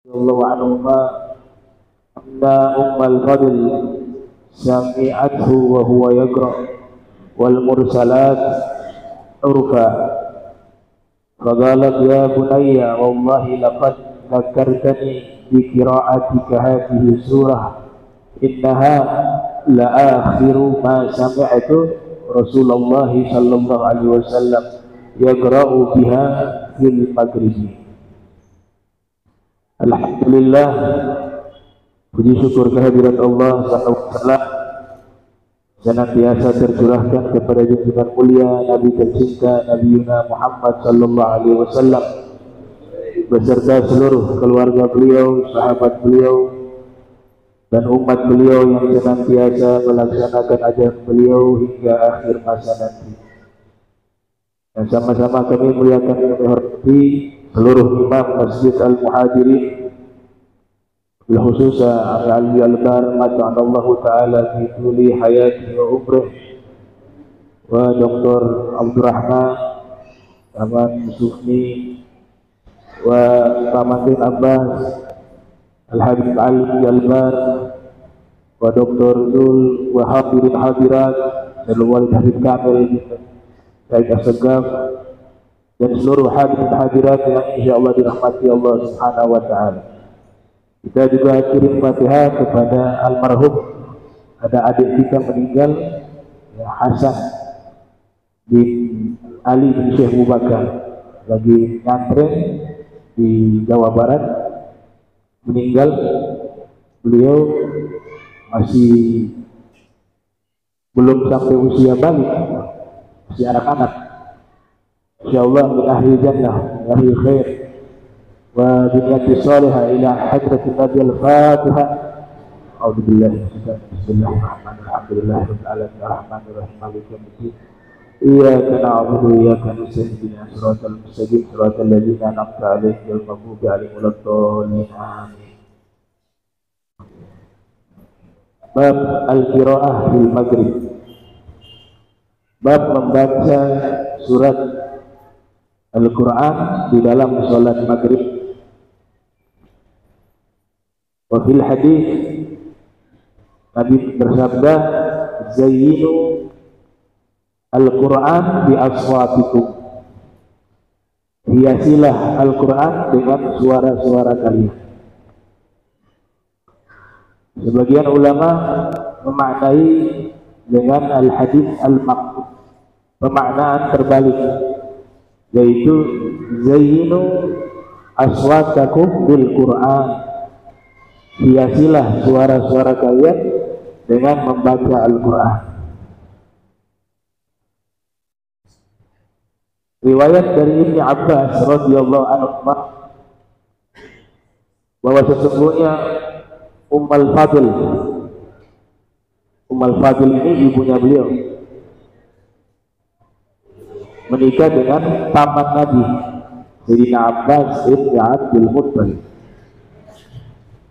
radhiyallahu anhuma anna ummal fadl sami'athu wa huwa yaqra wal mursalat urfa faqalat ya bunayya wallahi laqad dzakartani bi qira'atika hadhihi surah innaha la akhiru ma sami'tu Rasulullah sallallahu alaihi wasallam yaqra'u biha fil maghribi. Alhamdulillah, puji syukur kehadirat Allah Subhanahu wa taala senantiasa tercurahkan kepada junjungan mulia Nabi tercinta Nabi Muhammad sallallahu alaihi wasallam beserta seluruh keluarga beliau, sahabat beliau dan umat beliau yang senantiasa melaksanakan ajaran beliau hingga akhir masa nanti. Dan sama-sama kami muliakan dan menghormati seluruh imam Masjid Al-Muhajirin bil khususa Ali Albar mata'allahu ta'ala fi tuli hayati wa umrih wa Dr. Abdurrahman Taman Sufni wa Tamatin Abbas Al-Habib Ali Albar wa Dr. Zul wa hadirin hadirat dan Walid Habib Kamil Said Asegaf dan seluruh hadirin hadirat yang insyaallah dirahmati Allah Subhanahu wa taala. Kita juga kirim Fatihah kepada almarhum, ada adik kita meninggal ya, Hasan bin Ali bin Syekh Mubakar, lagi nyantren di Jawa Barat, meninggal. Beliau masih belum sampai usia balik, masih anak-anak. Insyaallah min ahli jannah wa ahli khair wa binyati salihah ila hadratin Nabi al-Fatihah. A'udzu billahi bismillahirrahmanirrahim alhamdulillahirabbil alamin arrahmanir rahim maliki yaumiddin iyyaka na'budu wa iyyaka nasta'in ihdinas siratal mustaqim siratal ladzina an'amta 'alaihim ghairil maghdubi 'alaihim waladdallin amin. Bab al-qiraah fil maghrib, bab membaca surat Al-Quran di dalam sholat maghrib. Wa fil hadis Nabi bersabda, zayyinu Al-Quran bi aswatikum, hiasilah Al-Quran dengan suara-suara kalian. Sebagian ulama memaknai dengan al-hadis al-maqsud, pemaknaan terbalik, yaitu zayyinu aswatakum bil Quran, hiasilah suara-suara kalian dengan membaca Al-Quran. Riwayat dari Ibnu Abbas radhiyallahu anhu bahwa sesungguhnya Ummal Fadl ini ibunya beliau menikah dengan paman Nabi Sayyidina Abbas bin Abdul Muttalib.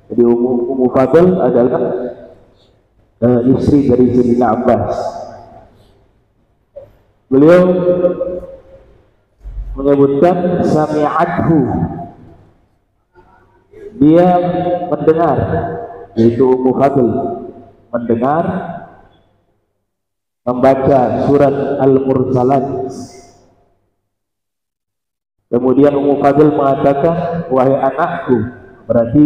Jadi Ummu Fadl adalah istri dari Sayyidina Abbas. Beliau menyebutkan sami'athu, dia mendengar, yaitu Ummu Fadl mendengar membaca surat Al-Mursalat. Kemudian Ummu Fadl mengatakan, wahai anakku, berarti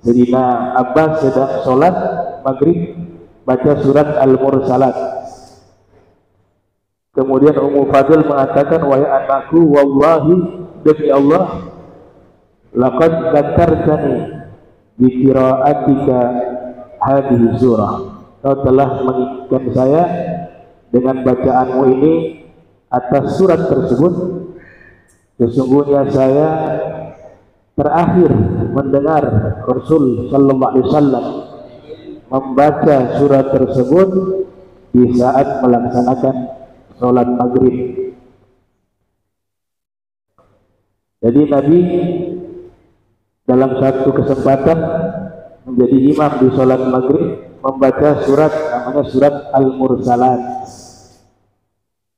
Sayyidina Abbas sedang sholat maghrib baca surat Al-Mursalat. Kemudian Ummu Fadl mengatakan, wahai anakku, wallahi demi Allah, laqad dzakartani bi qira'atika hadhihi surah, kau telah mengingatkan saya dengan bacaanmu ini atas surat tersebut. Sesungguhnya saya terakhir mendengar Rasul sallallahu alaihi wasallam membaca surat tersebut di saat melaksanakan sholat maghrib. Jadi Nabi dalam satu kesempatan menjadi imam di sholat maghrib membaca surat namanya surat Al-Mursalat.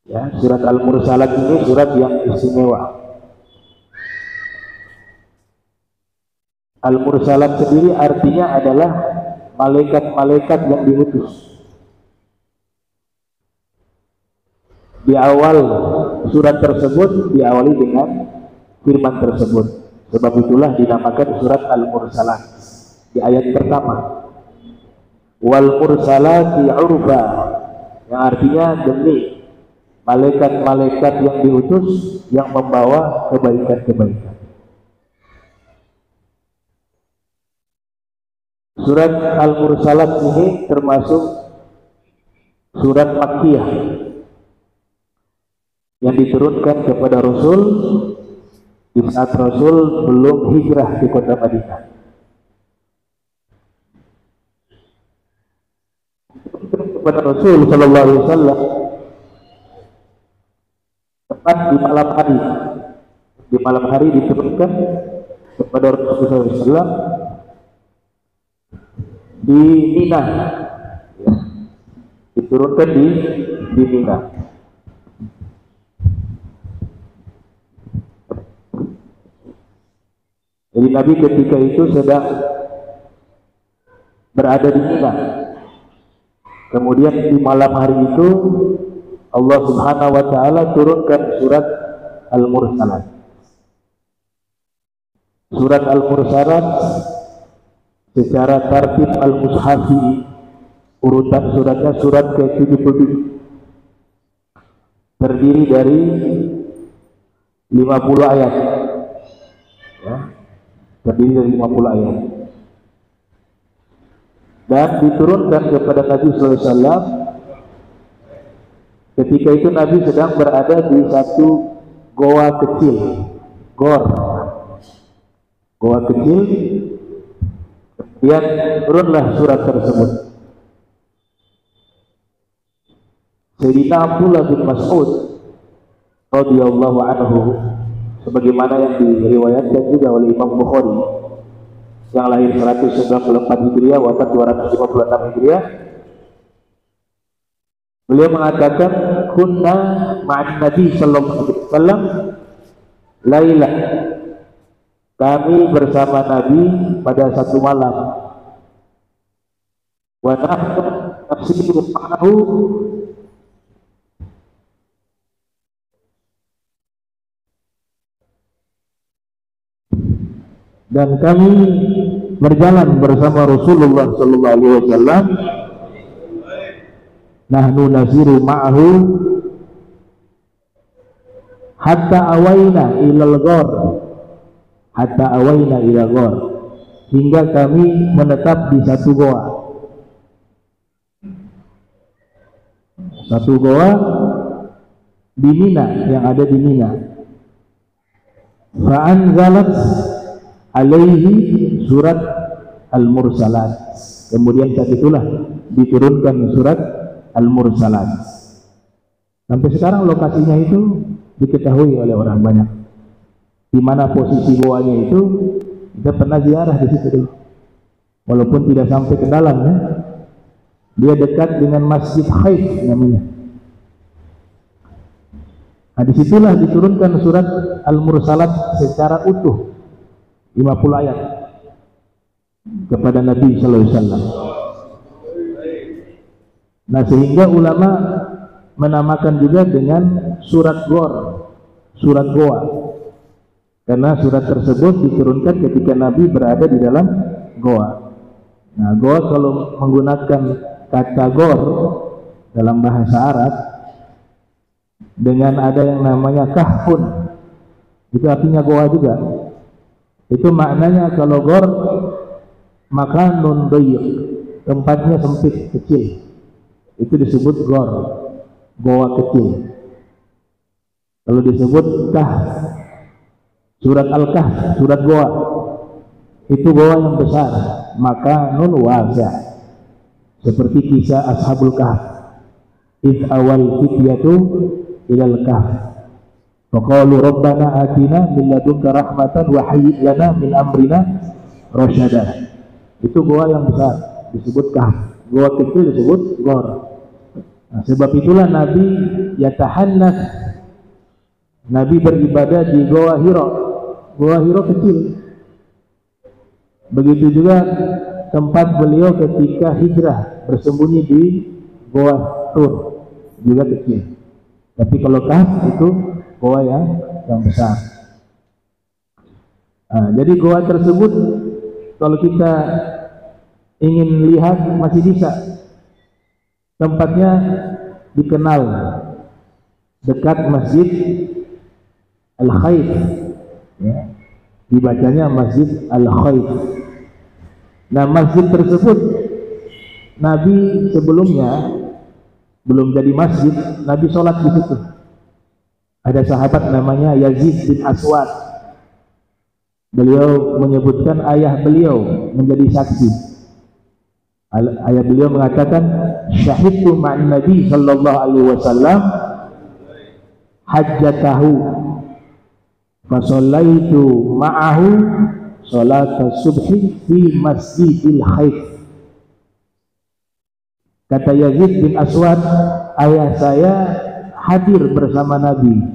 Ya, surat Al-Mursalat ini surat yang istimewa. Al-Mursalat sendiri artinya adalah malaikat-malaikat yang diutus. Di awal surat tersebut diawali dengan firman tersebut. Sebab itulah dinamakan surat Al-Mursalat di ayat pertama. Wal mursalati urfa, yang artinya demi malaikat-malaikat yang diutus yang membawa kebaikan-kebaikan. Surat Al-Mursalat ini termasuk surat Makkiyah yang diturunkan kepada Rasul di saat Rasul belum hijrah di kota Madinah. Kepada Rasul Sallallahu Alaihi Wasallam tepat di malam hari. Di malam hari diturunkan kepada Rasul Sallallahu Alaihi Wasallam di Mina, ya. Diturunkan di Mina. Jadi Nabi ketika itu sedang berada di Mina. Kemudian di malam hari itu Allah Subhanahu wa taala turunkan surat Al-Mursalat. Surat Al-Mursalat secara tartib Al-Mushafi, urutan suratnya surat ke-77, terdiri dari 50 ayat, ya, terdiri dari 50 ayat, dan diturunkan kepada Nabi Sallallahu Alaihi Wasallam ketika itu Nabi sedang berada di satu goa kecil, goa kecil. Kemudian turunlah surat tersebut. Sayyidina Abdullah bin Mas'ud radhiyallahu anhu, sebagaimana yang diriwayatkan juga oleh Imam Bukhari, yang lahir 194 Hijriah, wafat 256 Hijriah, beliau mengatakan, kunna ma'an Nabi sallallahu alaihi wasallam lailah, kami bersama Nabi pada satu malam, wa nahnu nasiru ma'ahu, dan kami berjalan bersama Rasulullah sallallahu alaihi wasallam, nahnu nasiru ma'ahu hatta awayna ilal ghar, hingga kami menetap di satu goa di Mina, yang ada di Mina. Fa'anzalat alaihi surat Al-Mursalat, kemudian saat itulah diturunkan surat Al-Mursalat. Sampai sekarang lokasinya itu diketahui oleh orang banyak. Di mana posisi goanya itu, kita pernah ziarah di situ dulu. Walaupun tidak sampai ke dalam, ya. Dia dekat dengan Masjid Khaif namanya. Nah, disitulah diturunkan surat Al-Mursalat secara utuh, 50 ayat kepada Nabi Sallallahu Alaihi Wasallam. Nah, sehingga ulama menamakan juga dengan surat goa, karena surat tersebut diturunkan ketika Nabi berada di dalam goa. Nah, goa kalau menggunakan kata gor dalam bahasa Arab dengan ada yang namanya kahfun, itu artinya goa juga. Itu maknanya kalau gor maka nun dayyiq, tempatnya sempit, kecil, itu disebut goa kecil. Kalau disebut kahf, surat Al-Kahf, surat goa, itu goa yang besar, maka nun wasa', seperti kisah Ashabul Kahf, id awal fityatu ilal kahf faqalu rabbana atina min ladunka rahmatan wa hayyi lana min amrina rasyada. Itu goa yang besar disebut kahf, goa kecil disebut gor. Nah, sebab itulah Nabi yatahannas, Nabi beribadah di goa Hira. Goa Hira kecil, Begitu juga tempat beliau ketika hijrah bersembunyi di Goa Tur, juga kecil. Tapi kalau Kahf itu goa yang besar. Jadi goa tersebut kalau kita ingin lihat masih bisa. Tempatnya dikenal dekat Masjid Al-Khaif, ya. Dibacanya Masjid Al-Khaif. Nah, masjid tersebut Nabi sebelumnya belum jadi masjid, Nabi sholat di situ. Ada sahabat namanya Yazid bin Aswad. Beliau menyebutkan ayah beliau menjadi saksi. Ayah beliau mengatakan, syahidtu ma'an Nabi sallallahu alaihi wasallam hajjatahu fa shallaitu ma'ahu salat subhi fi Masjidil Khaif. Kata Yazid bin Aswad, ayah saya hadir bersama Nabi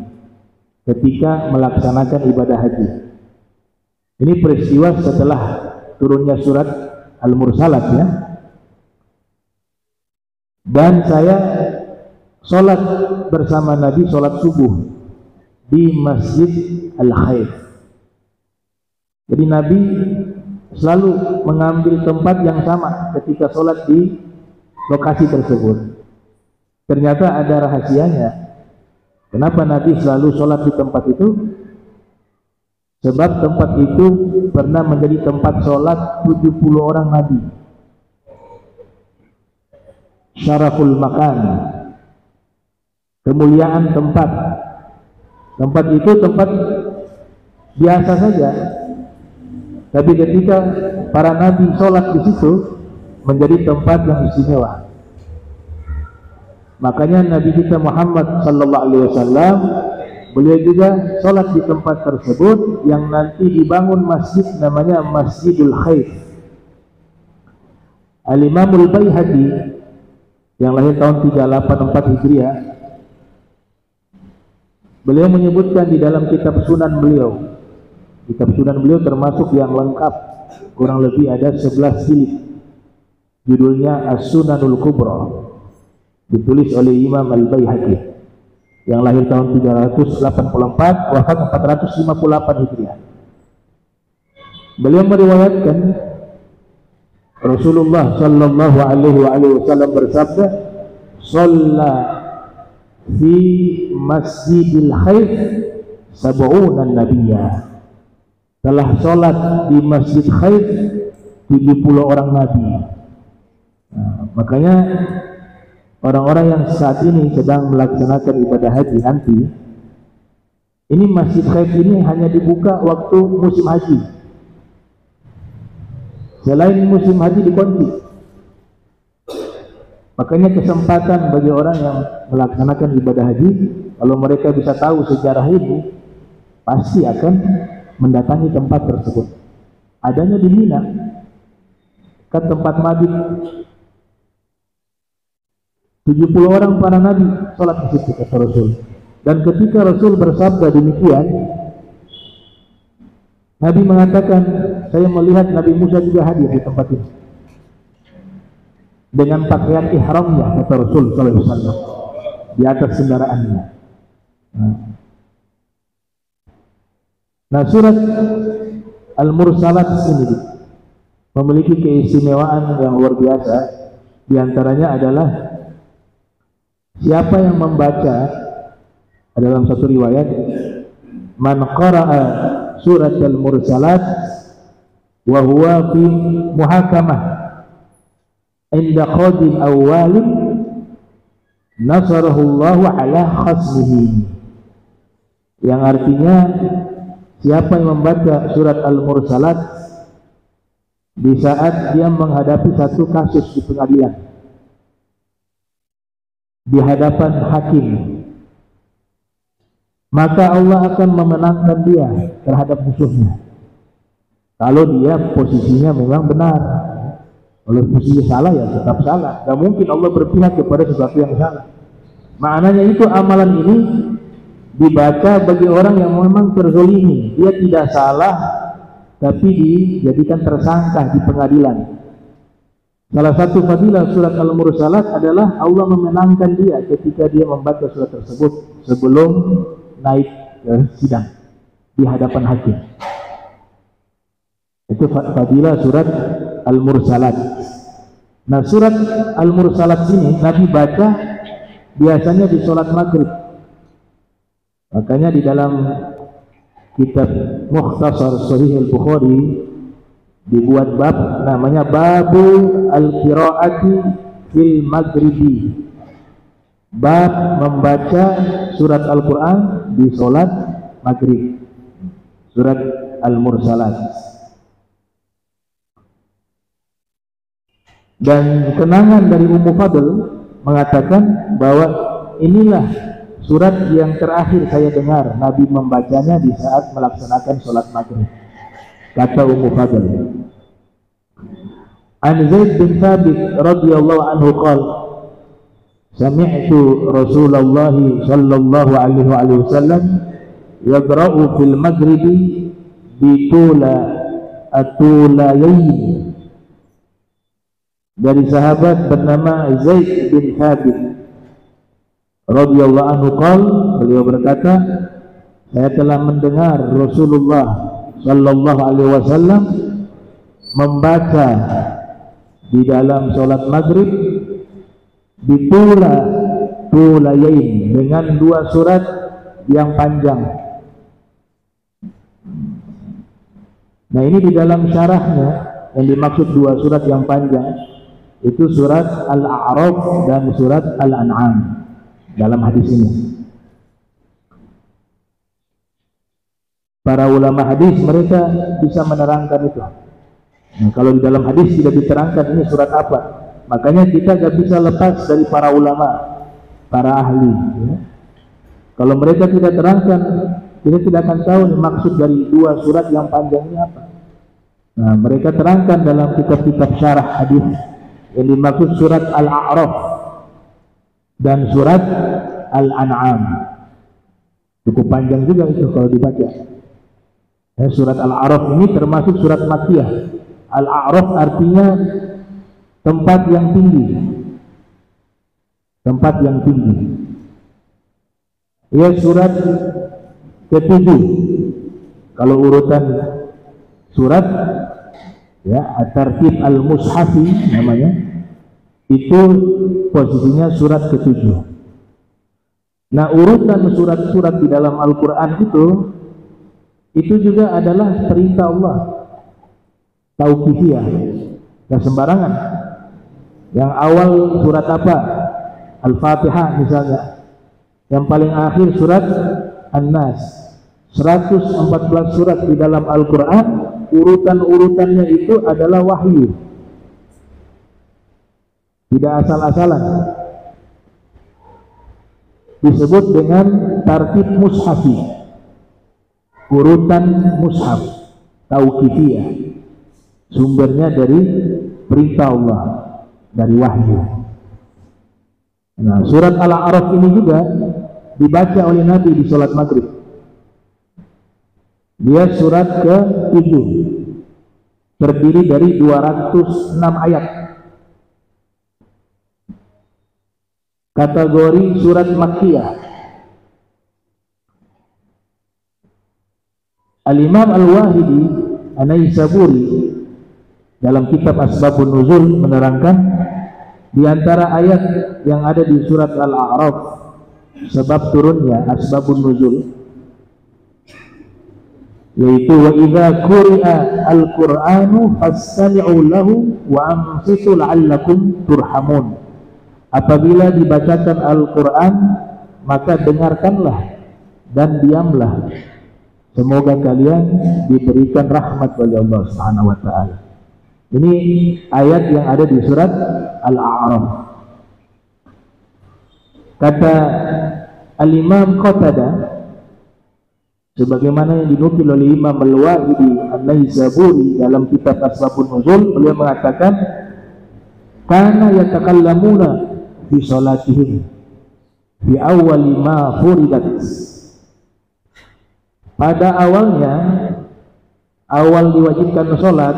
ketika melaksanakan ibadah haji. Ini peristiwa setelah turunnya surat Al-Mursalat, ya. Dan saya sholat bersama Nabi, sholat subuh di Masjid Al-Khaif. Jadi Nabi selalu mengambil tempat yang sama ketika sholat di lokasi tersebut. Ternyata ada rahasianya. Kenapa Nabi selalu sholat di tempat itu? Sebab tempat itu pernah menjadi tempat sholat 70 orang Nabi. Syaraful makan, kemuliaan tempat. Tempat itu tempat biasa saja, tapi ketika para nabi sholat di situ menjadi tempat yang istimewa. Makanya Nabi kita Muhammad sallallahu alaihi wasallam, beliau juga sholat di tempat tersebut yang nanti dibangun masjid namanya Masjidul Khaif. Al-Imamul Baihaqi yang lahir tahun 384 Hijriah, beliau menyebutkan di dalam kitab Sunan beliau. Kitab Sunan beliau termasuk yang lengkap, kurang lebih ada 11 jilid. Judulnya As-Sunanul Kubra, ditulis oleh Imam Al-Baihaqi yang lahir tahun 384, wafat 458 Hijriah. Beliau meriwayatkan Rasulullah sallallahu alaihi wasallam bersabda, "Shalla fi Masjidil Khaif sab'una nabiyya." Telah sholat di Masjid Khaif 70 orang nabi. Nah, makanya orang-orang yang saat ini sedang melaksanakan ibadah haji nanti, ini Masjid Khaif ini hanya dibuka waktu musim haji. Selain musim haji dikunci. Makanya kesempatan bagi orang yang melaksanakan ibadah haji, kalau mereka bisa tahu sejarah ini, pasti akan mendatangi tempat tersebut. Adanya di Mina, kan tempat mabit. 70 orang para nabi sholat di situ, kata Rasul. Dan ketika Rasul bersabda demikian, Nabi mengatakan, saya melihat Nabi Musa juga hadir di tempat ini dengan pakaian ihramnya, kata Rasul sallallahu alaihi wasallam, di atas kendaraannya. Nah, surat Al-Mursalat ini memiliki keistimewaan yang luar biasa. Di antaranya adalah siapa yang membaca, dalam satu riwayat, man qara'a surat Al-Mursalat wa huwa fi muhakamah inda qadin awwalin nasarahu Allahu ala khasmihi, yang artinya siapa yang membaca surat Al-Mursalat di saat dia menghadapi satu kasus di pengadilan di hadapan hakim, maka Allah akan memenangkan dia terhadap musuhnya. Kalau dia posisinya memang benar. Kalau posisinya salah, ya tetap salah. Gak mungkin Allah berpihak kepada sesuatu yang salah. Maknanya itu amalan ini dibaca bagi orang yang memang terzolimi. Dia tidak salah, tapi dijadikan tersangka di pengadilan. Salah satu fadilah surat Al-Mursalat adalah Allah memenangkan dia ketika dia membaca surat tersebut sebelum naik ke sidang di hadapan hakim. Itu fadilah surat Al-Mursalat. Nah, surat Al-Mursalat ini Nabi baca biasanya di sholat maghrib. Makanya di dalam kitab Mukhtasar Sahih Al-Bukhari dibuat bab namanya Babu Al-Qiraati fil Maghribi, bab membaca surat Al-Quran di sholat maghrib, surat Al-Mursalat. Dan kenangan dari Ummu Fadl mengatakan bahwa inilah surat yang terakhir saya dengar Nabi membacanya di saat melaksanakan sholat maghrib. Kata Ummu Fadl, An Zaid bin Thabit radhiyallahu anhu qala, sami'tu Rasulullah sallallahu alaihi wasallam yaqra'u fil maghribi bitula atulayain. Dari sahabat bernama Zaid bin Thabit radhiyallahu anhu qala, beliau berkata, saya telah mendengar Rasulullah sallallahu alaihi wasallam membaca di dalam sholat maghrib bitula tulayain, dengan dua surat yang panjang. Nah, ini di dalam syarahnya yang dimaksud dua surat yang panjang itu surat Al-A'raf dan surat Al-An'am dalam hadis ini. Para ulama hadis mereka bisa menerangkan itu. Nah, kalau di dalam hadis tidak diterangkan ini surat apa, makanya kita gak bisa lepas dari para ulama, para ahli ya. Kalau mereka tidak terangkan, kita tidak akan tahu maksud dari dua surat yang panjang ini apa. Nah, mereka terangkan dalam kitab-kitab syarah hadis yang dimaksud surat Al-A'raf dan surat Al-An'am. Cukup panjang juga itu kalau dibaca. Surat Al-A'raf ini termasuk surat Makkiyah. Al-A'raf artinya tempat yang tinggi. Tempat yang tinggi. Ya, surat ke-7 kalau urutan surat ya, At-Tartib Al-Mushafi namanya, itu posisinya surat ke-7. Nah, urutan surat-surat di dalam Al-Quran itu juga adalah perintah Allah, tauqifiyah, gak sembarangan. Yang awal surat apa? Al-Fatihah misalnya. Yang paling akhir surat An-Nas. 114 surat di dalam Al-Quran, urutan-urutannya itu adalah wahyu, tidak asal-asalan. Disebut dengan tartib mushafi, urutan mushaf, tauqifiyah, sumbernya dari perintah Allah, dari wahyu. Nah, surat Al-A'raf ini juga dibaca oleh Nabi di sholat maghrib. Dia surat ke-7, terdiri dari 206 ayat. Kategori surat Makkiyah. Al-Imam Al-Wahidi An-Naisaburi dalam kitab Asbabun Nuzul menerangkan di antara ayat yang ada di surat Al-A'raf sebab turunnya Asbabun Nuzul, yaitu wa idza quri'a al-Qur'anu fastami'u lahu wa ansitu la'allakum turhamun. Apabila dibacakan Al-Quran, maka dengarkanlah dan diamlah, semoga kalian diberikan rahmat oleh Allah Subhanahu wa taala. Ini ayat yang ada di surat Al-A'raf. Kata Al-Imam Qatadah, sebagaimana yang dinukil oleh Imam Al-Wahidi An-Naisaburi dalam kitab Asbabun Nuzul, beliau mengatakan kana yatakallamuna fi sholatihim fi awwali ma furidat. Pada awalnya awal diwajibkan sholat,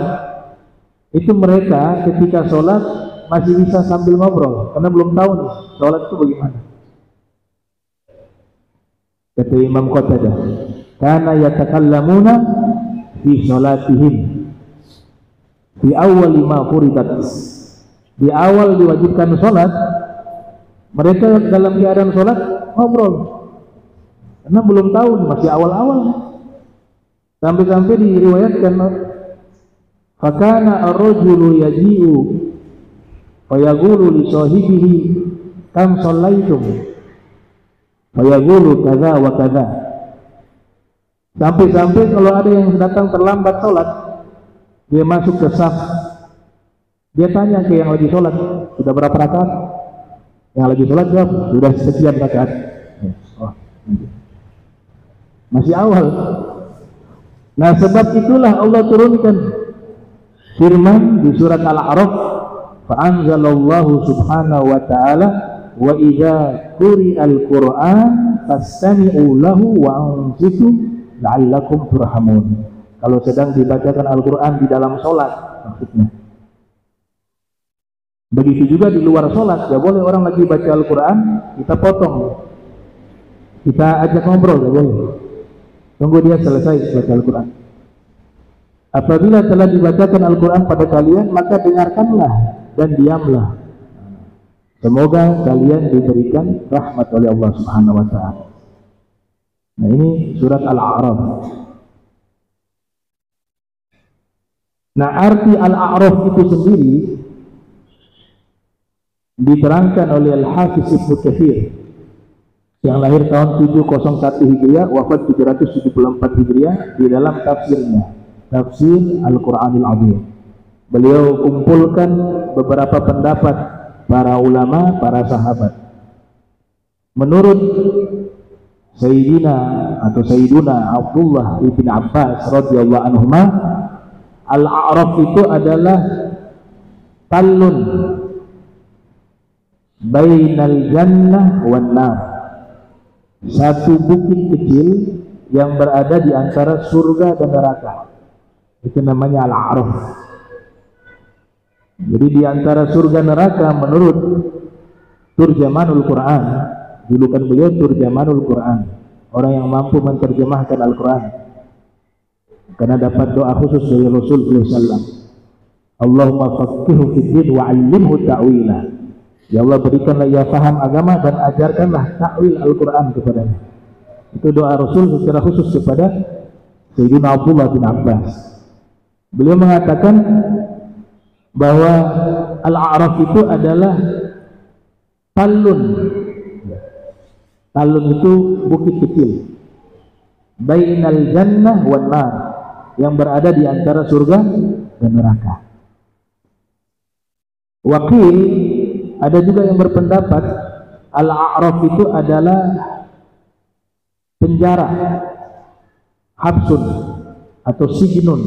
itu mereka ketika sholat masih bisa sambil ngobrol karena belum tahu nih sholat itu bagaimana. Kata Imam Qatadah, kana yatakallamuna fi sholatihim di awal lima furidat. Di awal diwajibkan sholat, mereka dalam keadaan sholat ngobrol karena belum tahu, masih awal-awal. Sampai-sampai diriwayatkan, fakana ar-rajulu yaji'u fayaqulu li sahibihi kam shallaitum fayaqulu kadza wa kadza. Sampai-sampai kalau ada yang datang terlambat sholat, dia masuk ke saf, dia tanya ke yang lagi sholat, sudah berapa rakaat? Yang lagi sholat jawab, sudah sekian rakaat. Masih awal. Nah, sebab itulah Allah turunkan firman di surat Al-A'raf, fa'anzalallahu subhanahu wa ta'ala, wa idza quri'al Qur'an fastami'u lahu wa ansitu la'allakum turhamun. Kalau sedang dibacakan Al-Quran di dalam sholat maksudnya. Begitu juga di luar sholat, gak boleh orang lagi baca Al-Quran kita potong, kita ajak ngobrol, gak boleh. Tunggu dia selesai baca Al-Quran. Apabila telah dibacakan Al-Quran pada kalian, maka dengarkanlah dan diamlah. Semoga kalian diberikan rahmat oleh Allah Subhanahu wa ta'ala. Nah, ini surat Al-A'raf. Nah, arti Al-A'raf itu sendiri diterangkan oleh Al-Hafiz Ibnu Katsir yang lahir tahun 701 Hijriah, wafat 774 Hijriah, di dalam tafsirnya, Tafsir Al-Qur'anil Azim. Beliau kumpulkan beberapa pendapat para ulama, para sahabat. Menurut Sayyiduna Abdullah ibn Abbas radhiyallahu anhuma, Al-A'raf itu adalah talun bainal jannah wan nar, satu bukit kecil yang berada di antara surga dan neraka. Itu namanya Al-A'raf. Jadi di antara surga neraka menurut Turjamanul Quran, julukan beliau Turjamanul Quran, orang yang mampu menerjemahkan Al-Quran, karena dapat doa khusus dari Rasul SAW, Allahumma faqihhu fid din wa 'allimhu ta'wila. Ya Allah, berikanlah ia faham agama dan ajarkanlah ta'wil Al-Quran kepadanya. Itu doa Rasul secara khusus kepada Sayyidina Abdullah bin Abbas. Beliau mengatakan bahwa Al-A'raf itu adalah talun. Talun itu bukit kecil bainal jannah wan nar, yang berada di antara surga dan neraka. Wakil, ada juga yang berpendapat Al-A'raf itu adalah penjara, habsun atau sijnun,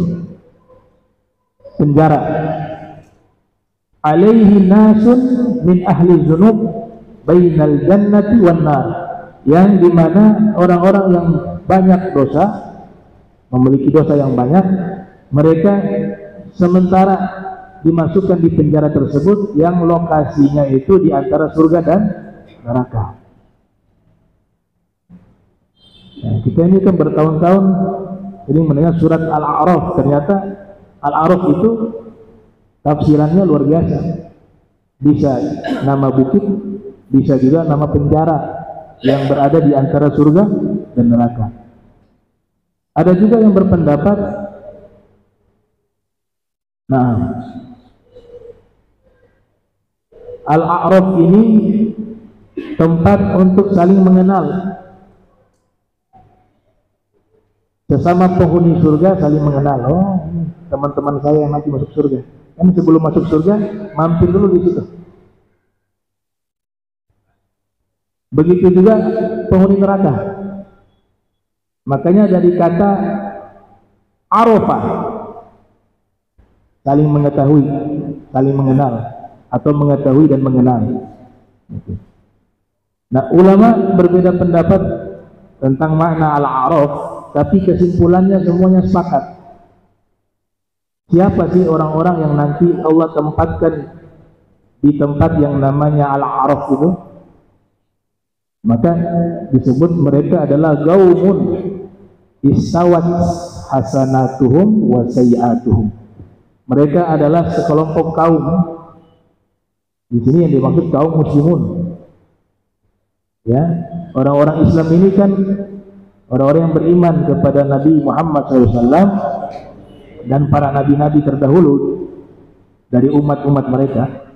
penjara. Alaihi nasun min ahli dzunub bainal jannati wan nar, yang dimana orang-orang yang banyak dosa, memiliki dosa yang banyak, mereka sementara dimasukkan di penjara tersebut yang lokasinya itu di antara surga dan neraka. Nah, kita ini kan bertahun-tahun ini mendengar surat Al-A'raf, ternyata Al-A'raf itu tafsirannya luar biasa. Bisa nama bukit, bisa juga nama penjara yang berada di antara surga dan neraka. Ada juga yang berpendapat, nah, Al-A'raf ini tempat untuk saling mengenal. Sesama penghuni surga saling mengenal. Oh, teman-teman saya yang nanti masuk surga. Kan sebelum masuk surga mampir dulu di situ. Begitu juga penghuni neraka. Makanya dari kata Arafah, saling mengetahui, saling mengenal, atau mengetahui dan mengenal. Nah, ulama berbeda pendapat tentang makna Al-A'raf, tapi kesimpulannya semuanya sepakat Siapa sih orang-orang yang nanti Allah tempatkan di tempat yang namanya Al-A'raf itu? Maka disebut mereka adalah gaumun istawat hasanatuhum wa sayyi'atuhum. Mereka adalah sekelompok kaum. Di sini yang dimaksud kaum muslimun. Ya, orang-orang Islam ini kan orang-orang yang beriman kepada Nabi Muhammad SAW dan para nabi-nabi terdahulu dari umat-umat mereka.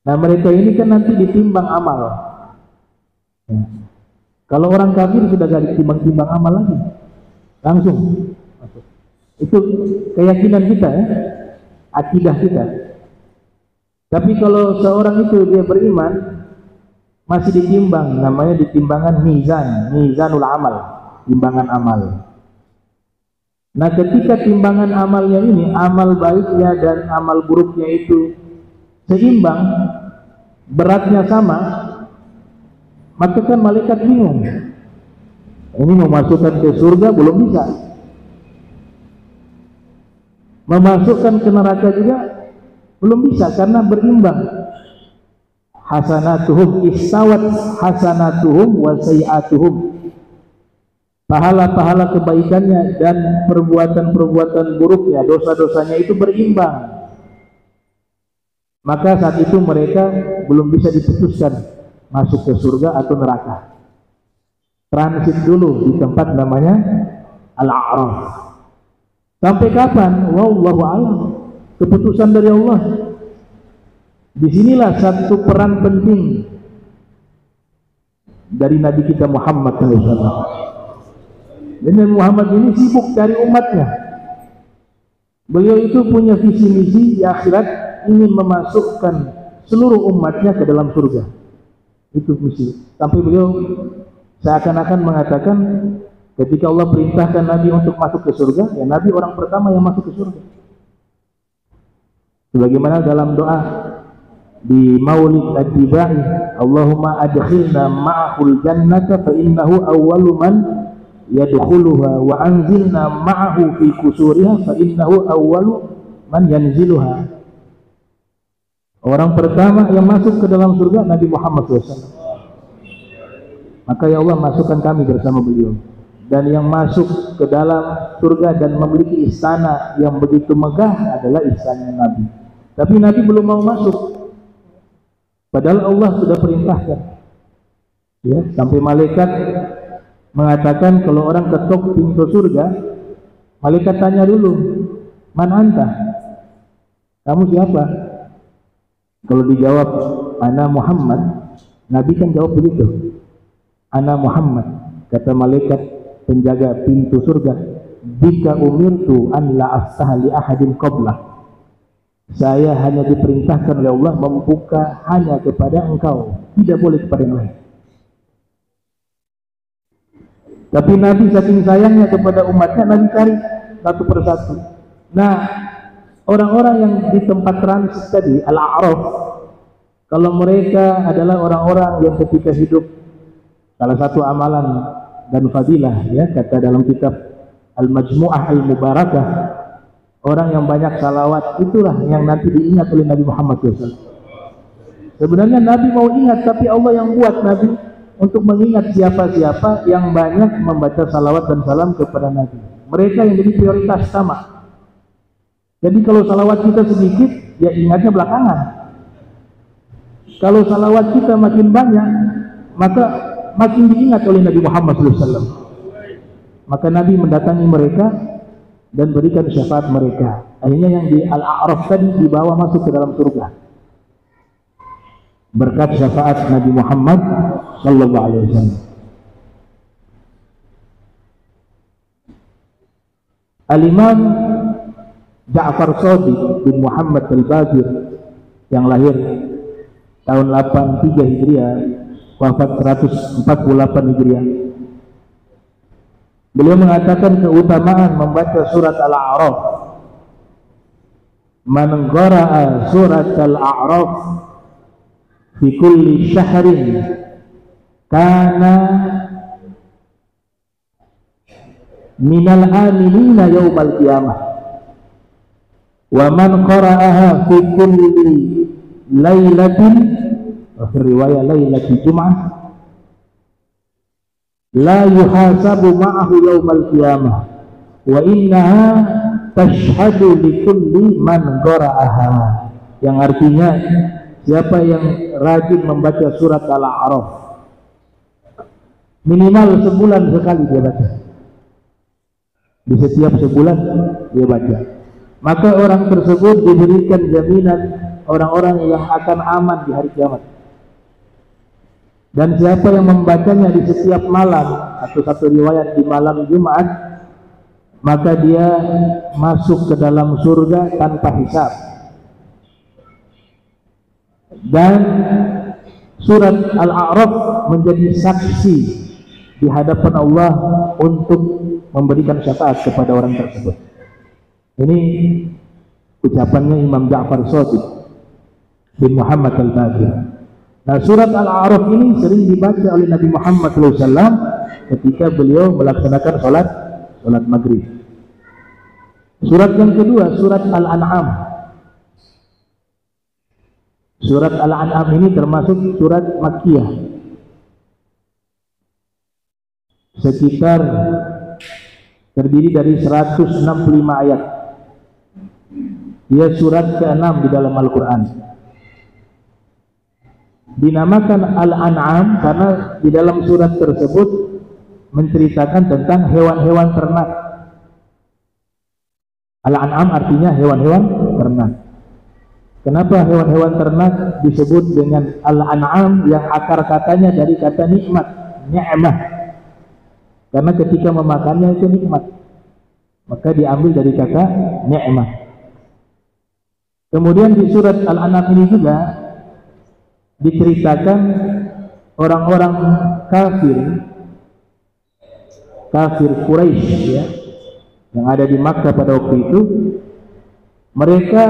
Nah, mereka ini kan nanti ditimbang amal. Ya. Kalau orang kafir sudah gak ditimbang-timbang amal lagi, langsung. Itu keyakinan kita, ya, akidah kita. Tapi kalau seorang itu dia beriman, masih ditimbang, namanya ditimbangan mizanul amal, timbangan amal. Nah, ketika timbangan amalnya ini, amal baiknya dan amal buruknya itu seimbang, beratnya sama, maka kan malaikat bingung. Ini memasukkan ke surga belum bisa, memasukkan ke neraka juga belum bisa, karena berimbang. Hasanatuhum istawat hasanatuhum wa sayyi'atuhum. Pahala-pahala kebaikannya dan perbuatan-perbuatan buruknya, dosa-dosanya itu berimbang. Maka saat itu mereka belum bisa diputuskan masuk ke surga atau neraka. Transit dulu di tempat namanya Al-A'raf. Sampai kapan? Wallahu a'lam. Keputusan dari Allah. Disinilah satu peran penting dari Nabi kita Muhammad SAW. Dan Nabi Muhammad ini sibuk cari umatnya. Beliau itu punya visi misi di akhirat, ingin memasukkan seluruh umatnya ke dalam surga. Itu misi. Sampai beliau seakan-akan mengatakan, ketika Allah perintahkan Nabi untuk masuk ke surga, ya Nabi orang pertama yang masuk ke surga. Sebagaimana dalam doa di Maulid Ad-Dibai, Allahumma adkhilna ma'ahul jannata fa innahu awwalu man yadkhuluha wa anzilna ma'ahu fi kusuriha fa innahu awwalu man yanziluha. Orang pertama yang masuk ke dalam surga Nabi Muhammad SAW. Maka ya Allah, masukkan kami bersama beliau. Dan yang masuk ke dalam surga dan memiliki istana yang begitu megah adalah istana Nabi. Tapi Nabi belum mau masuk, padahal Allah sudah perintahkan. Ya, sampai malaikat mengatakan kalau orang ketok pintu surga, malaikat tanya dulu, "Man anta?" Kamu siapa? Kalau dijawab, "Ana Muhammad," Nabi kan jawab begitu, "Ana Muhammad." Kata malaikat penjaga pintu surga, "Bika umirtu an la afsaha li ahadin qablah." Saya hanya diperintahkan oleh Allah membuka hanya kepada engkau, tidak boleh kepada yang lain. Tapi Nabi saking sayangnya kepada umatnya, Nabi cari satu persatu. Nah, orang-orang yang di tempat transit tadi, Al-A'raf, kalau mereka adalah orang-orang yang ketika hidup, salah satu amalan dan fadilah, ya, kata dalam kitab Al-Majmu'ah Al-Mubarakah, orang yang banyak salawat itulah yang nanti diingat oleh Nabi Muhammad SAW. Sebenarnya Nabi mau ingat, tapi Allah yang buat Nabi untuk mengingat siapa-siapa yang banyak membaca salawat dan salam kepada Nabi. Mereka yang jadi prioritas sama. Jadi kalau salawat kita sedikit, ya ingatnya belakangan. Kalau salawat kita makin banyak, maka makin diingat oleh Nabi Muhammad SAW. Maka Nabi mendatangi mereka dan berikan syafaat mereka. Akhirnya yang di Al-A'raf tadi dibawa masuk ke dalam surga berkat syafaat Nabi Muhammad sallallahu alaihi wasallam. Al-Imam Ja'far Shadiq bin Muhammad Al-Baqir yang lahir tahun 83 Hijriah, wafat 148 Hijriah. Beliau mengatakan keutamaan membaca surat Al-A'raf. Man qara'a surat Al-A'raf fi kulli syahrin kana minal aminina yaumal qiyamah. Wa man qara'aha fi kulli lailatin, fi riwayat lailatul jum'ah, la yuhasabu ma'ahu yaumal qiyamah wa innaha tashhadu li kulli man qara'aha. Yang artinya siapa yang rajin membaca surat Al-A'raf minimal sebulan sekali dia baca, di setiap sebulan dia baca, maka orang tersebut diberikan jaminan orang-orang yang akan aman di hari kiamat. Dan siapa yang membacanya di setiap malam, atau satu riwayat di malam Jumat, maka dia masuk ke dalam surga tanpa hisab. Dan surat Al-A'raf menjadi saksi di hadapan Allah untuk memberikan syafaat kepada orang tersebut. Ini ucapannya Imam Ja'far Shadiq bin Muhammad Al-Baqir. Nah, surat Al-A'raf ini sering dibaca oleh Nabi Muhammad SAW ketika beliau melaksanakan sholat maghrib. Surat yang kedua, surat Al-An'am. Surat Al-An'am ini termasuk surat Makkiyah, sekitar terdiri dari 165 ayat. Dia surat ke-6 di dalam Al-Quran. Dinamakan Al-An'am karena di dalam surat tersebut menceritakan tentang hewan-hewan ternak. Al-An'am artinya hewan-hewan ternak. Kenapa hewan-hewan ternak disebut dengan Al-An'am yang akar katanya dari kata nikmat, ni'mah? Karena ketika memakannya itu nikmat, maka diambil dari kata ni'mah. Kemudian di surat Al-An'am ini juga diceritakan orang-orang kafir Quraisy, ya, yang ada di Makkah pada waktu itu. Mereka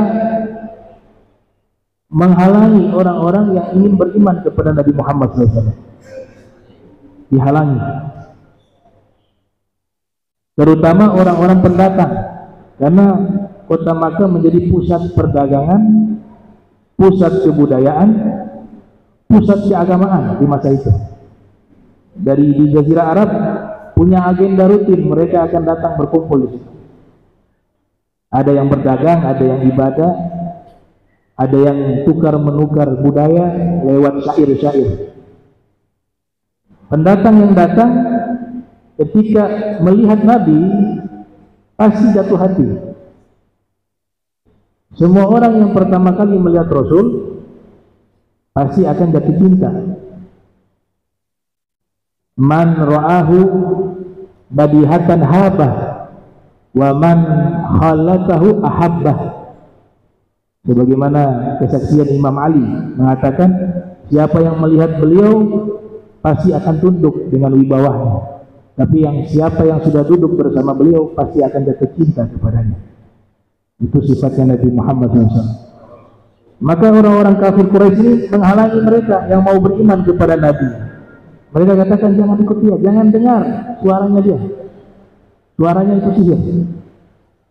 menghalangi orang-orang yang ingin beriman kepada Nabi Muhammad SAW. Dihalangi, terutama orang-orang pendatang, karena kota Makkah menjadi pusat perdagangan, pusat kebudayaan, pusat keagamaan di masa itu. Dari di Jazirah Arab punya agenda rutin, mereka akan datang berkumpul di situ. Ada yang berdagang, ada yang ibadah, ada yang tukar menukar budaya lewat syair-syair. Pendatang yang datang ketika melihat Nabi pasti jatuh hati. Semua orang yang pertama kali melihat Rasul pasti akan jatuh cinta. Man ra'ahu badihatan habah wa man khalatahu ahabbah. Sebagaimana kesaksian Imam Ali mengatakan, siapa yang melihat beliau pasti akan tunduk dengan wibawanya, tapi siapa yang sudah duduk bersama beliau pasti akan jatuh cinta kepadanya. Itu sifatnya Nabi Muhammad SAW. Maka orang-orang kafir Quraisy ini menghalangi mereka yang mau beriman kepada Nabi. Mereka katakan, jangan ikut dia, jangan dengar suaranya dia, suaranya itu sihir.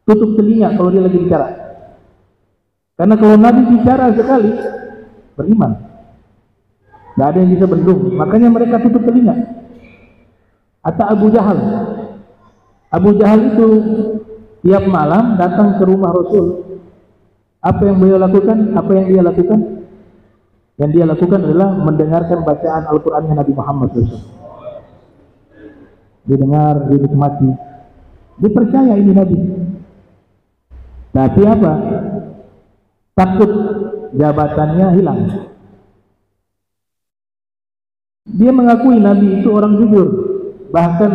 Tutup telinga kalau dia lagi bicara, karena kalau Nabi bicara sekali beriman, tidak ada yang bisa bendung. Makanya mereka tutup telinga. Atau Abu Jahal itu tiap malam datang ke rumah Rasul. Apa yang beliau lakukan? Apa yang dia lakukan? Yang dia lakukan adalah mendengarkan bacaan Al-Qurannya Nabi Muhammad SAW. Didengar, dinikmati, dipercaya ini Nabi. Tapi apa? Takut jabatannya hilang. Dia mengakui Nabi itu orang jujur. Bahkan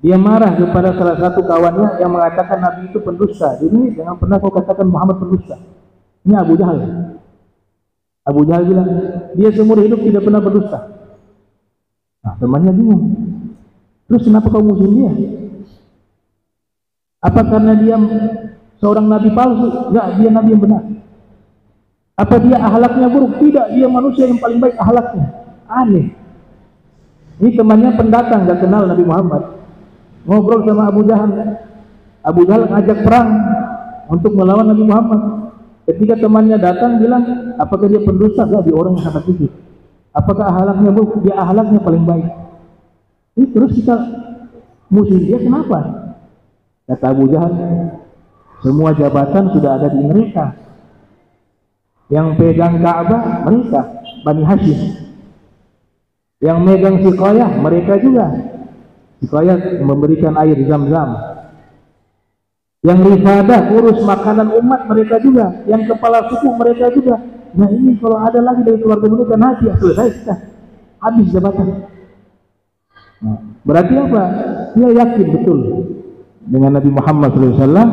dia marah kepada salah satu kawannya yang mengatakan Nabi itu pendusta. Jadi jangan pernah kau katakan Muhammad pendusta. Ini Abu Jahal. Abu Jahal bilang, dia seumur hidup tidak pernah berdusta. Nah, temannya bingung. Terus kenapa kau musuhin dia? Apa karena dia seorang nabi palsu? Enggak, dia nabi yang benar. Apa dia akhlaknya buruk? Tidak, dia manusia yang paling baik akhlaknya. Aneh. Ini temannya pendatang, gak kenal Nabi Muhammad. Ngobrol sama Abu Jahal. Abu Jahal ngajak perang, untuk melawan Nabi Muhammad. Ketika temannya datang bilang, apakah dia pendosa? Enggak, dia orang yang sangat jujur. Apakah ahlaknya buruk? Dia ahlaknya paling baik. Ini terus kita musuh dia, kenapa? Kata Abu Jahal, semua jabatan sudah ada di mereka. Yang pegang Ka'bah mereka, Bani Hashim. Yang megang Siqayah mereka juga. Siqayah memberikan air Zam-Zam. Yang rifadah urus makanan umat mereka juga. Yang kepala suku mereka juga. Nah ini kalau ada lagi dari keluarga mereka, nanti selesai kita habis jabatan. Nah, berarti apa? Dia yakin betul dengan Nabi Muhammad SAW,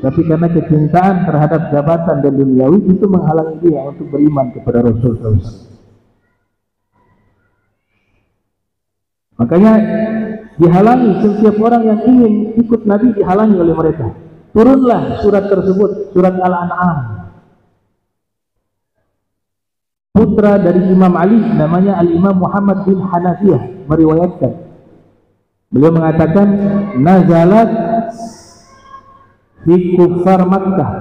tapi karena kecintaan terhadap jabatan dan duniawi itu menghalangi dia untuk beriman kepada Rasulullah SAW. Makanya dihalangi, setiap orang yang ingin ikut Nabi dihalangi oleh mereka. Turunlah surat tersebut, surat Al-An'am. Putra dari Imam Ali, namanya Al-Imam Muhammad bin Hanafiyah, meriwayatkan. Beliau mengatakan, nazalat fi kuffar Makkah,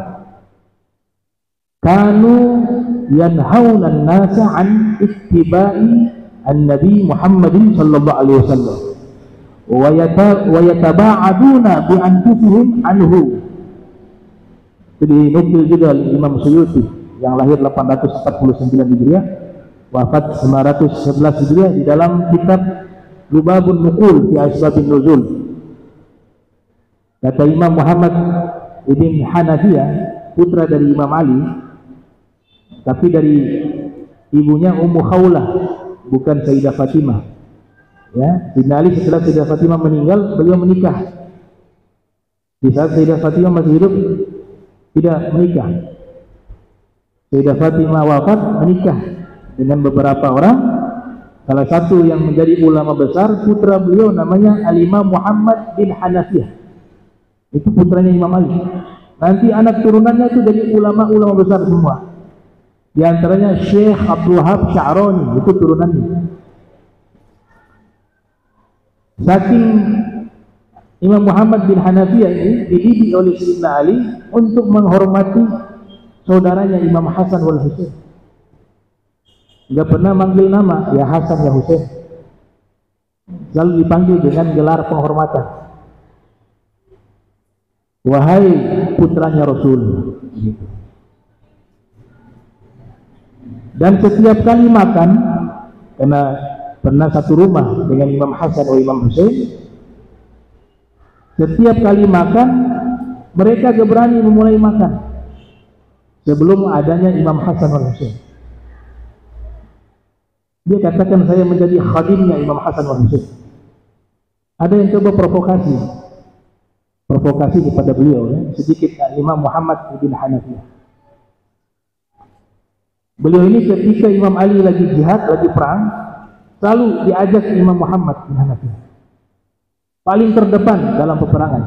kanu yanhauna an-nasa an ittiba'i an-nabi Muhammadin sallallahu alaihi wasallam wa yataba'aduna bi anfusihim anhu. Jadi nukil juga Imam Suyuti yang lahir 849 Hijriah, wafat 911 Hijriah, di dalam kitab Lubabun Nuqul fi Asbabin Nuzul. Kata Imam Muhammad ibn Hanafiyah, putra dari Imam Ali, tapi dari ibunya Ummu Khawlah, bukan Sayyidah Fatimah. Ya, Sayyidina Ali setelah Sayyidah Fatimah meninggal, beliau menikah. Di saat Sayyidah Fatimah masih hidup, tidak menikah. Sayyidah Fatimah wafat, menikah dengan beberapa orang. Salah satu yang menjadi ulama besar, putra beliau namanya Al-Imam Muhammad bin Hanafiyah. Itu putranya Imam Ali. Nanti anak turunannya itu jadi ulama-ulama besar semua. Di antaranya Syekh Abdul Wahab Sya'rani, itu turunannya. Saking Imam Muhammad bin Hanafiyah ini dididik oleh Sayyidina Ali untuk menghormati saudaranya Imam Hasan wal Husain. Enggak pernah manggil nama, ya Hasan ya Husain. Selalu dipanggil dengan gelar penghormatan. Wahai putranya Rasul. Dan setiap kali makan, karena pernah satu rumah dengan Imam Hasan atau Imam Husain, setiap kali makan mereka gak berani memulai makan sebelum adanya Imam Hasan dan Husain. Dia katakan, saya menjadi khadimnya Imam Hasan dan Husain. Ada yang coba provokasi kepada beliau, ya, sedikit Imam Muhammad bin Hanafiyah. Beliau ini ketika Imam Ali lagi jihad, lagi perang, selalu diajak Imam Muhammad bin Hanafiyah, paling terdepan dalam peperangan.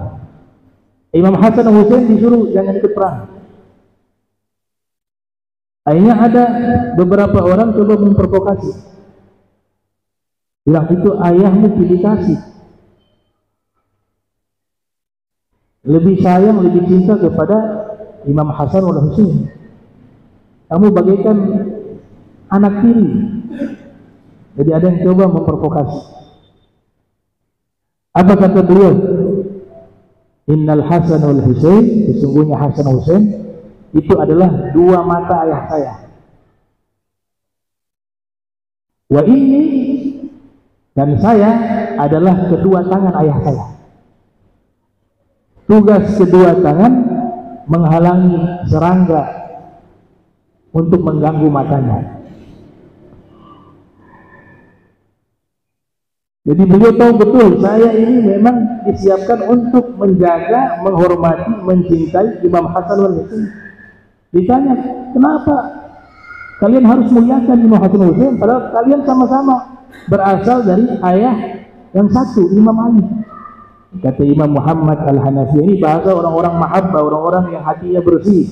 Imam Hasan dan Husain disuruh jangan ikut perang. Akhirnya ada beberapa orang coba memprovokasi, bilang itu ayahmu pilih kasih, lebih sayang, lebih cinta kepada Imam Hasan dan Husain. Kamu bagaikan anak tiri. Jadi ada yang coba memprovokasi. Apa kata beliau? Innal Hasan wal Husain, sesungguhnya Hasan dan Husain itu adalah dua mata ayah saya. Wa inni, dan saya adalah kedua tangan ayah saya. Tugas kedua tangan menghalangi serangga untuk mengganggu matanya. Jadi beliau tahu betul saya ini memang disiapkan untuk menjaga, menghormati, mencintai Imam Hasan wal Husain. Ditanya, kenapa kalian harus muliakan Imam Hasan wal Husain padahal kalian sama-sama berasal dari ayah yang satu, Imam Ali. Kata Imam Muhammad Al-Hanafi, ini bahasa orang-orang mahabbah, orang-orang yang hatinya bersih.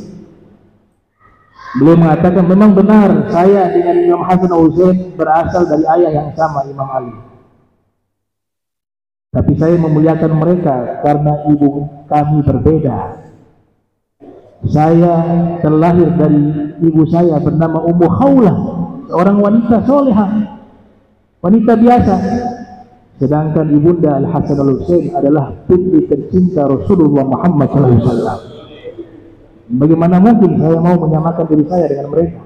Beliau mengatakan, memang benar saya dengan Imam Hasan dan Husain berasal dari ayah yang sama, Imam Ali. Tapi saya memuliakan mereka karena ibu kami berbeda. saya terlahir dari ibu saya bernama Ummu Khawlah, seorang wanita solehah, wanita biasa. Sedangkan ibunda Al-Hasan Al-Husain adalah putri tercinta Rasulullah Muhammad SAW. Bagaimana mungkin saya mau menyamakan diri saya dengan mereka?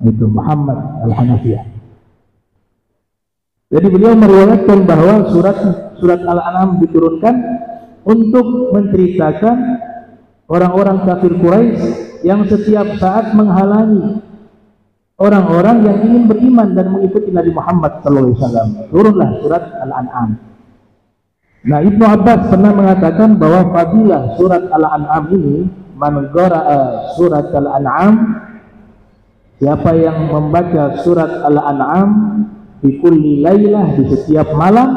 Itu Muhammad Al-Hanafiyah. Jadi beliau meriwayatkan bahwa surat Al-An'am diturunkan untuk menceritakan orang-orang kafir Quraisy yang setiap saat menghalangi orang-orang yang ingin beriman dan mengikuti Nabi Muhammad SAW. Turunlah surat Al-An'am. Nah, Ibnu Abbas pernah mengatakan bahwa fadilah surat Al-An'am ini, man qara'a surat Al-An'am, siapa yang membaca surat Al-An'am di kulli lailah, di setiap malam,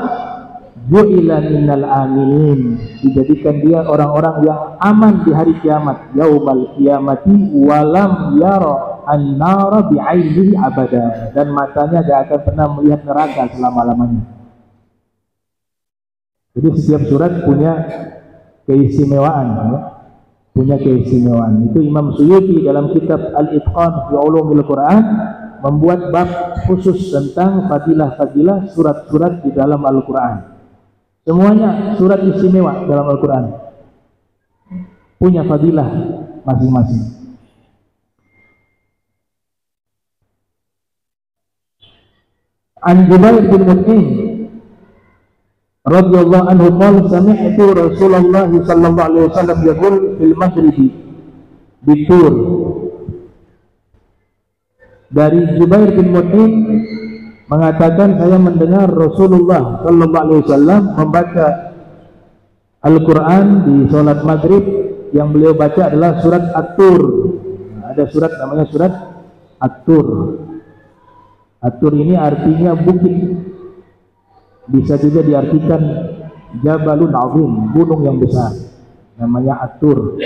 ju'ila minal aminin, dijadikan dia orang-orang yang aman di hari kiamat, yaumal kiamati walam yara an-nara bi'ainihi abada, dan matanya tidak akan pernah melihat neraka selama-lamanya. Jadi setiap surat punya keistimewaan, ya? Punya keistimewaan. Itu Imam Suyuti dalam kitab Al-Itqan fi Ulumil Quran membuat bab khusus tentang fadilah-fadilah surat-surat di dalam Al-Quran. Semuanya surat istimewa dalam Al-Quran, punya fadilah masing-masing. An Jubair bin Mut'im radhiyallahu anhu qala sami'tu Rasulullah sallallahu alaihi wasallam yaqul fil maghribi bitur. Dari Jubair bin Mut'im mengatakan, saya mendengar Rasulullah sallallahu alaihi wasallam membaca Al-Quran di sholat maghrib. Yang beliau baca adalah surat At-Tur. Ada surat namanya surat At-Tur. At-Tur ini artinya bukit, bisa juga diartikan Jabalun Azim, gunung yang besar, namanya At-Tur.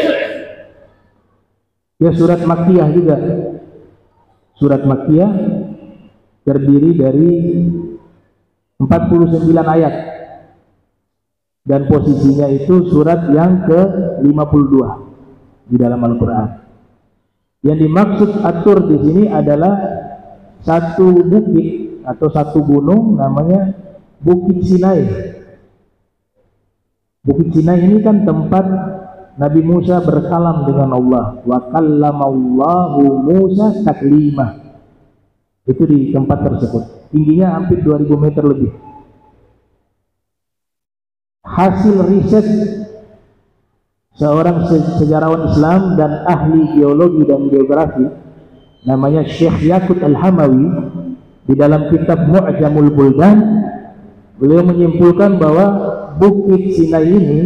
Ya, surat Makkiyah juga. Surat Makkiyah terdiri dari 49 ayat, dan posisinya itu surat yang ke-52 di dalam Al-Quran. Yang dimaksud At-Tur di sini adalah satu bukit atau satu gunung, namanya Bukit Sinai. Bukit Sinai ini kan tempat Nabi Musa berkalam dengan Allah. Wa kallamallahu Musa taklima. Itu di tempat tersebut. Tingginya hampir 2000 meter lebih. Hasil riset seorang sejarawan Islam dan ahli geologi dan geografi, namanya Syekh Yaqut Al-Hamawi, di dalam kitab Mu'jamul Buldan, beliau menyimpulkan bahwa Bukit Sinai ini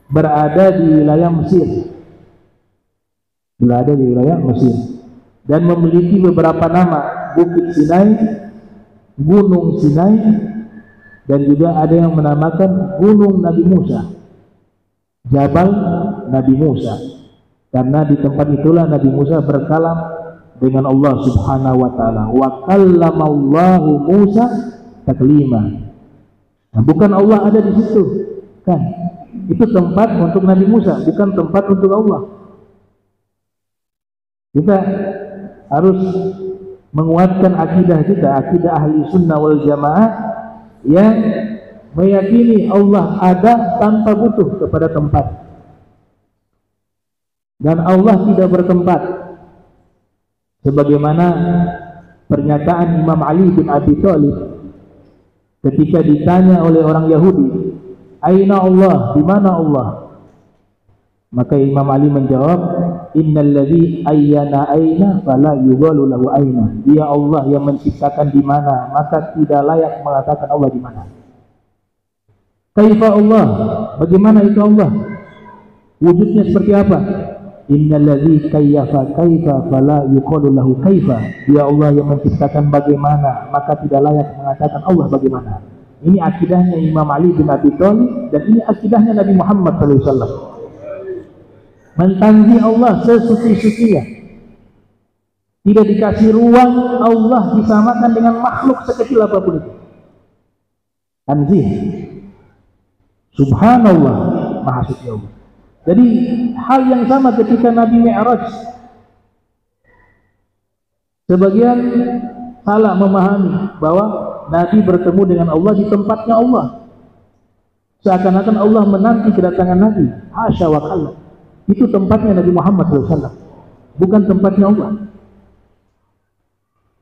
berada di wilayah Mesir. Berada di wilayah Mesir dan memiliki beberapa nama: Bukit Sinai, Gunung Sinai, dan juga ada yang menamakan Gunung Nabi Musa, Jabal Nabi Musa, karena di tempat itulah Nabi Musa berkalam dengan Allah Subhanahu wa taala. Wa kallamallahu Musa taklima. Nah, bukan Allah ada di situ, kan? Itu tempat untuk Nabi Musa, bukan tempat untuk Allah. Kita harus menguatkan akidah kita, akidah ahli sunnah wal jamaah, yang meyakini Allah ada tanpa butuh kepada tempat, dan Allah tidak bertempat, sebagaimana pernyataan Imam Ali bin Abi Thalib ketika ditanya oleh orang Yahudi, "Aina Allah?" Di mana Allah? Maka Imam Ali menjawab, "Innalladzi ayyana aina fala yuqalu lahu aina." Dia Allah yang menciptakan di mana, maka tidak layak mengatakan Allah di mana. Kaifa Allah? Bagaimana itu Allah? Wujudnya seperti apa? Innalladzi kayyafa kaifa fala yuqalu lahu kaifa. Dia Allah yang menciptakan bagaimana, maka tidak layak mengatakan Allah bagaimana. Ini akidahnya Imam Ali bin Abi Thalib, dan ini akidahnya Nabi Muhammad SAW. Mentanzih Allah sesuci-sucinya. Tidak dikasih ruang Allah disamakan dengan makhluk sekecil apapun itu. Tanzih. Subhanallah, maha suci Allah. Jadi hal yang sama ketika Nabi Mi'raj, sebagian salah memahami bahwa Nabi bertemu dengan Allah di tempatnya Allah, seakan-akan Allah menanti kedatangan Nabi. Hasya wa kalla, itu tempatnya Nabi Muhammad SAW, bukan tempatnya Allah.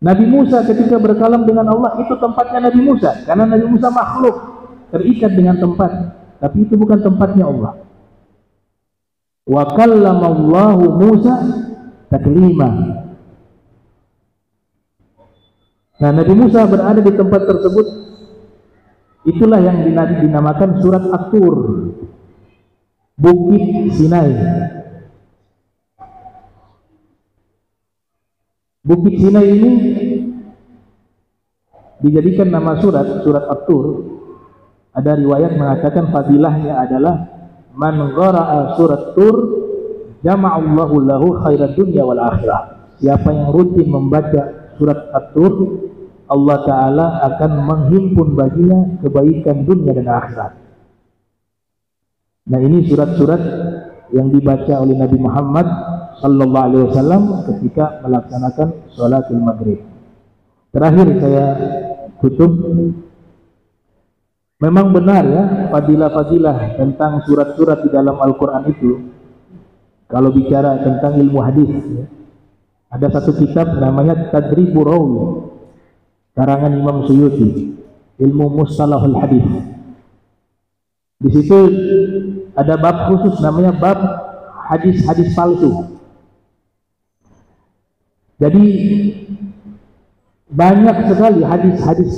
Nabi Musa ketika berkalam dengan Allah, itu tempatnya Nabi Musa, karena Nabi Musa makhluk terikat dengan tempat, tapi itu bukan tempatnya Allah. Wa kallamallahu Musa taklima. Nah, Nabi Musa berada di tempat tersebut. Itulah yang dinamakan surat At-Tur, Bukit Sinai. Bukit Sinai ini dijadikan nama surat At-Tur. Ada riwayat mengatakan fadilahnya adalah man qara'a surat Tur jama'allahu lahu khairat dunya wal akhirah. Siapa yang rutin membaca surat At-Tur, Allah Ta'ala akan menghimpun baginya kebaikan dunia dan akhirat. Nah, ini surat-surat yang dibaca oleh Nabi Muhammad Sallallahu Alaihi Wasallam ketika melaksanakan sholatul maghrib. Terakhir saya tutup, memang benar ya fadilah-fadilah tentang surat-surat di dalam Al-Quran itu. Kalau bicara tentang ilmu hadis ya, ada satu kitab namanya Tadribur Rawi, karangan Imam Suyuti, ilmu mustalahul hadis. Di situ ada bab khusus namanya bab hadis-hadis palsu. Jadi banyak sekali hadis-hadis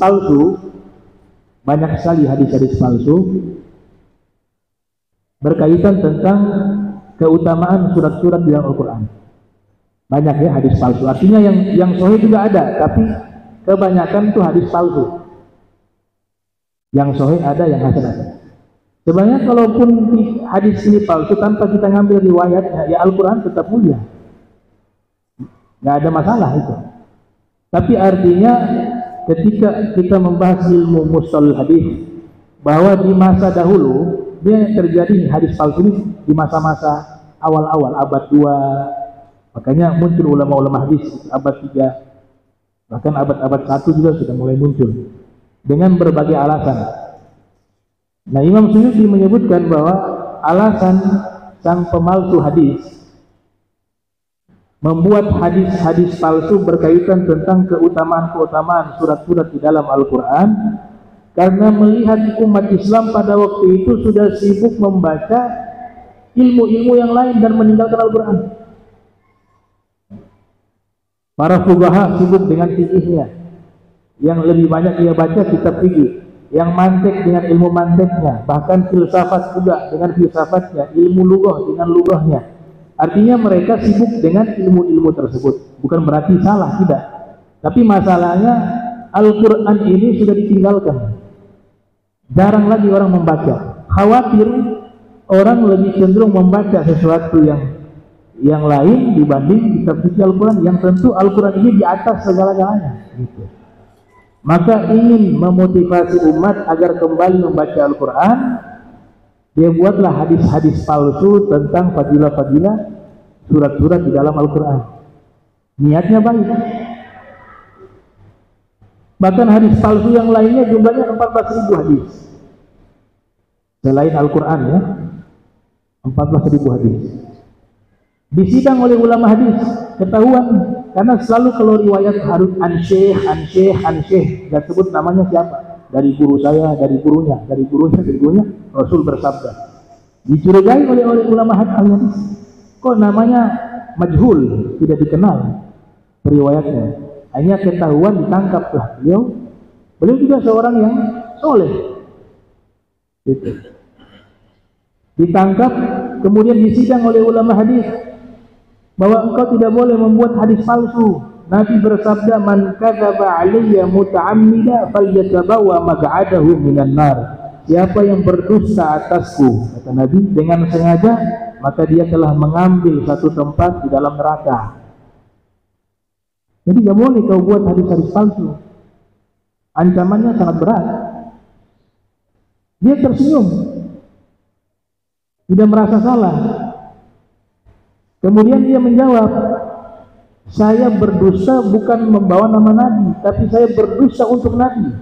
palsu, berkaitan tentang keutamaan surat-surat di dalam Al-Quran. Banyak ya hadis palsu. Artinya yang sahih juga ada, tapi kebanyakan itu hadis palsu. Yang sahih ada, yang hasan ada. Sebenarnya kalaupun hadis ini palsu tanpa kita ngambil riwayatnya, ya Al-Quran tetap mulia, nggak ada masalah itu. Tapi artinya ketika kita membahas ilmu mustalahul hadis, bahwa di masa dahulu dia terjadi hadis palsu ini di masa-masa awal-awal abad 2, makanya muncul ulama-ulama hadis abad 3, bahkan abad 1 juga sudah mulai muncul dengan berbagai alasan. Nah, Imam Suyuti menyebutkan bahwa alasan sang pemalsu hadis membuat hadis-hadis palsu berkaitan tentang keutamaan-keutamaan surat-surat di dalam Al-Quran, karena melihat umat Islam pada waktu itu sudah sibuk membaca ilmu-ilmu yang lain dan meninggalkan Al-Quran. Para fuqaha sibuk dengan fikihnya, yang lebih banyak dia baca kitab fikih, yang mantek dengan ilmu manteknya, bahkan filsafat juga dengan filsafatnya, ilmu lughah dengan lughahnya. Artinya mereka sibuk dengan ilmu-ilmu tersebut. Bukan berarti salah, tidak. Tapi masalahnya Al-Quran ini sudah ditinggalkan. Jarang lagi orang membaca. Khawatir orang lebih cenderung membaca sesuatu yang lain dibanding kitab suci Al-Quran, yang tentu Al-Quran ini di atas segala-galanya. Gitu. Maka ingin memotivasi umat agar kembali membaca Al-Quran, dia buatlah hadis-hadis palsu tentang fadilah-fadilah surat-surat di dalam Al-Quran. Niatnya baik. Bahkan hadis palsu yang lainnya jumlahnya 14.000 hadis. Selain Al-Quran ya, 14.000 hadis. Disidang oleh ulama hadis, ketahuan, karena selalu kalau riwayat harus an-syekh, gak sebut namanya siapa, dari guru saya, dari gurunya, Rasul bersabda. Dicurigai oleh ulama hadis, kok namanya majhul, tidak dikenal periwayatnya. Hanya ketahuan, ditangkaplah beliau juga seorang yang soleh gitu. Ditangkap, kemudian disidang oleh ulama hadis bahwa engkau tidak boleh membuat hadis palsu. Nabi bersabda, man kadzaba alayya muta'ammida falyatabawa maq'adahu minan nar. Siapa yang berdusta atasku, kata Nabi, dengan sengaja, maka dia telah mengambil satu tempat di dalam neraka. Jadi tidak boleh kau buat hadis-hadis palsu. Ancamannya sangat berat. Dia tersenyum, tidak merasa salah. Kemudian dia menjawab, saya berdosa bukan membawa nama Nabi, tapi saya berdosa untuk Nabi.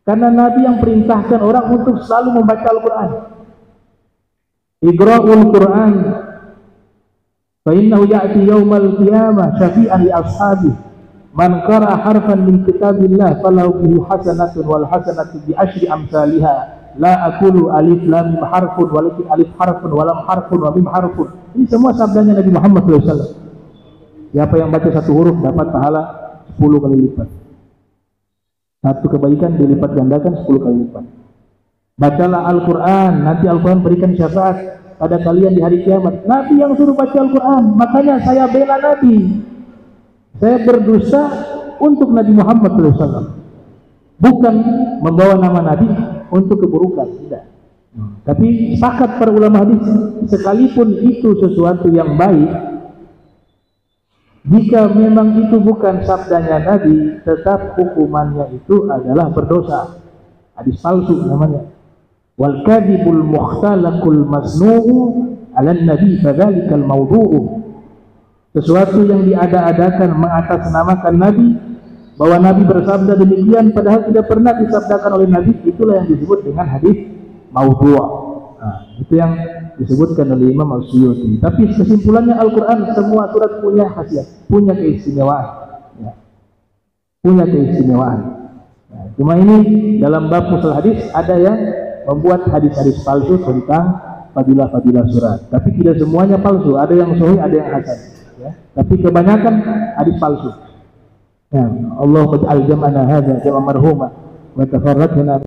Karena Nabi yang perintahkan orang untuk selalu membaca Al-Quran. Iqra'ul Quran fa innahu ya'ti yaumal qiyamah syafi'an li ashabi. Man qara'a harfan min kitabillah falahu bihi hasanatun wal hasanatu bi asyri amsalihha. La aqulu alif lam mim harfun walakin alif harfun wa lam harfun wa mim harfun. Ini semua sabdanya Nabi Muhammad SAW. Siapa yang baca satu huruf dapat pahala 10 kali lipat. Satu kebaikan dilipat gandakan 10 kali lipat. Bacalah Al-Quran, nanti Al-Quran berikan syafaat pada kalian di hari kiamat. Nabi yang suruh baca Al-Quran, makanya saya bela Nabi. Saya berdosa untuk Nabi Muhammad SAW. Bukan membawa nama Nabi untuk keburukan, tidak. Tapi sepakat para ulama hadis, sekalipun itu sesuatu yang baik, jika memang itu bukan sabdanya Nabi, tetap hukumannya itu adalah berdosa. Hadis palsu namanya. Wal kadhibul mukhtalaqul masnu'u 'ala an-nabi fadzalikal mawdu'u. Sesuatu yang diada-adakan mengatasnamakan Nabi, bahwa Nabi bersabda demikian padahal tidak pernah disabdakan oleh Nabi, itulah yang disebut dengan hadis maudhu'. Nah, itu yang disebutkan oleh Imam Al-Suyuti. Tapi kesimpulannya Al-Quran semua surat punya khasiat, punya keistimewaan, ya. Punya keistimewaan. Nah, cuma ini dalam bab mushal hadis ada yang membuat hadis-hadis palsu tentang fadilah-fadilah surat. Tapi tidak semuanya palsu, ada yang sahih, ada yang hasan. Ya. Tapi kebanyakan hadis palsu. Ya. Allah qad al-jam'ana hadza jam'a marhuma wa tafarraqna